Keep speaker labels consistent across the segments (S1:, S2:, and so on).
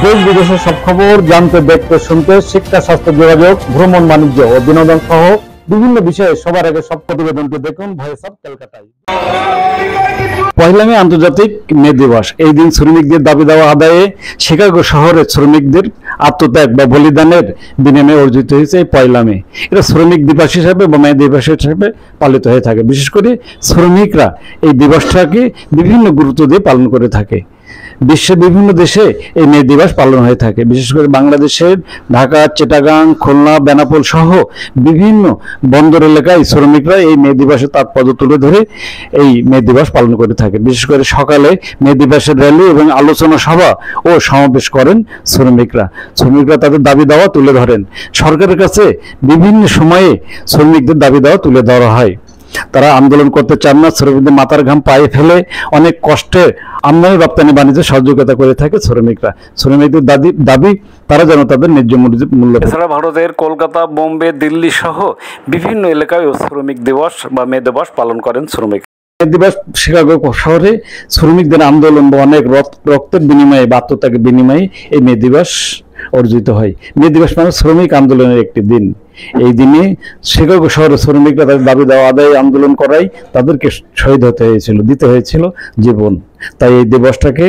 S1: দেশ বিদেশের সব খবর জানতে, দেখতে, শুনতে, শিক্ষা, স্বাস্থ্য, যোগাযোগ, ভ্রমণ, বাণিজ্য ও বিনোদন সহ বিভিন্ন বিষয়ে সবার আগে সব প্রতিবেদনটি দেখুন ভয়েস অফ কলকাতায়। 1 মে আন্তর্জাতিক মে দিবস। এই দিন শ্রমিকদের দাবি দেওয়া আদায়ে শিকাগো শহরে শ্রমিকদের আত্মত্যাগ বা বলিদানের বিনিময়ে অর্জিত হয়েছে এই 1 মে। এটা শ্রমিক দিবস হিসাবে বা মে দিবস হিসাবে পালিত হয়ে থাকে। বিশেষ করে শ্রমিকরা এই দিবসটাকে বিভিন্ন গুরুত্ব দিয়ে পালন করে থাকে। বিশ্বের বিভিন্ন দেশে এই মে দিবস পালন হয়ে থাকে। বিশেষ করে বাংলাদেশের ঢাকা, চিটাগাং, খুলনা, বেনাপোল সহ বিভিন্ন বন্দর এলাকায় শ্রমিকরা এই মে দিবসের তাৎপর্য তুলে ধরে এই মে দিবস পালন করে থাকে। বিশেষ করে সকালে মে দিবসের র্যালি এবং আলোচনা সভা ও সমাবেশ করেন শ্রমিকরা। শ্রমিকরা তাদের দাবি দাওয়া তুলে ধরেন। সরকারের কাছে বিভিন্ন সময়ে শ্রমিকদের দাবি দাওয়া তুলে ধরা হয়। তারা আন্দোলন করতে চান না, শ্রমিকদের মাথার ঘাম পায়ে ফেলে অনেক কষ্টে আমদানি রপ্তানি বাণিজ্যে সহযোগিতা করে থাকে শ্রমিকরা। শ্রমিকদের দাবি তারা যেন তাদের ন্যায্য মূল্য। এছাড়া ভারতের কলকাতা, বোম্বে, দিল্লি সহ বিভিন্ন এলাকায় শ্রমিক দিবস বা মে দিবস পালন করেন শ্রমিক। মে দিবস শিকাগো শহরে শ্রমিকদের আন্দোলন বা অনেক রক্তের বিনিময়ে বা আত্মত্যাগের বিনিময়ে এই মে দিবস অর্জিত হয়। মে দিবস মানে শ্রমিক আন্দোলনের একটি দিন। এই দিনে শিকাগো শহরে শ্রমিকরা তাদের দাবি দেওয়া আদায় আন্দোলন করাই তাদেরকে শহীদ হতে হয়েছিল, দিতে হয়েছিল জীবন। তাই এই দিবসটাকে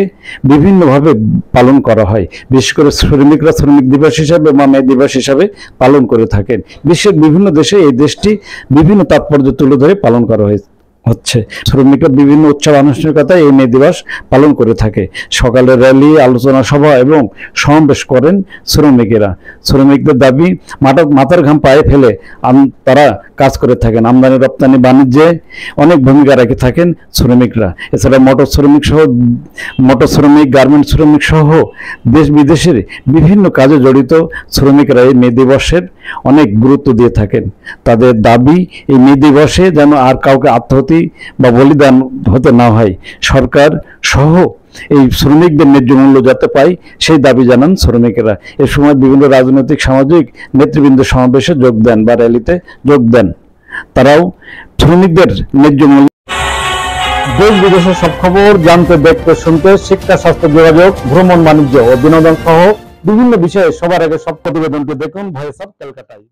S1: বিভিন্নভাবে পালন করা হয়। বিশেষ করে শ্রমিকরা শ্রমিক দিবস হিসাবে বা মে দিবস হিসাবে পালন করে থাকেন। বিশ্বের বিভিন্ন দেশে এই দেশটি বিভিন্ন তাৎপর্য তুলে ধরে পালন করা হচ্ছে। শ্রমিকরা বিভিন্ন উৎসব আনুষ্ঠানিকতায় এই মে দিবস পালন করে থাকে। সকালে র্যালি, আলোচনা সভা এবং সমাবেশ করেন শ্রমিকেরা। শ্রমিকদের দাবি মাথার ঘাম পায়ে ফেলে তারা কাজ করে থাকেন। আমদানি রপ্তানি বাণিজ্যে অনেক ভূমিকা রেখে থাকেন শ্রমিকরা। এছাড়া মোটর শ্রমিক, গার্মেন্টস শ্রমিক সহ দেশ বিদেশের বিভিন্ন কাজে জড়িত শ্রমিকরা এই মে দিবসের অনেক গুরুত্ব দিয়ে থাকেন। তাদের দাবি এই মে দিবসে যেন আর কাউকে আত্মহত্যা বা বলিদান হতে না হয়, সরকার সহ এই শ্রমিকদের ন্যায্য মূল্য যাতে পায় সেই দাবি জানান শ্রমিকেরা। এ সময় বিভিন্ন রাজনৈতিক সামাজিক নেতৃবৃন্দ সমাবেশে যোগ দেন বা র্যালিতে যোগ দেন। তারাও শ্রমিকদের ন্যায্য মূল্য। দেশ বিদেশের সব খবর জানতে, দেখতে, শুনতে, শিক্ষা, স্বাস্থ্য, যোগাযোগ, ভ্রমণ, বাণিজ্য ও বিনোদন সহ বিভিন্ন বিষয়ে সবার আগে সব প্রতিবেদনটি দেখুন ভয়েস অফ কলকাতায়।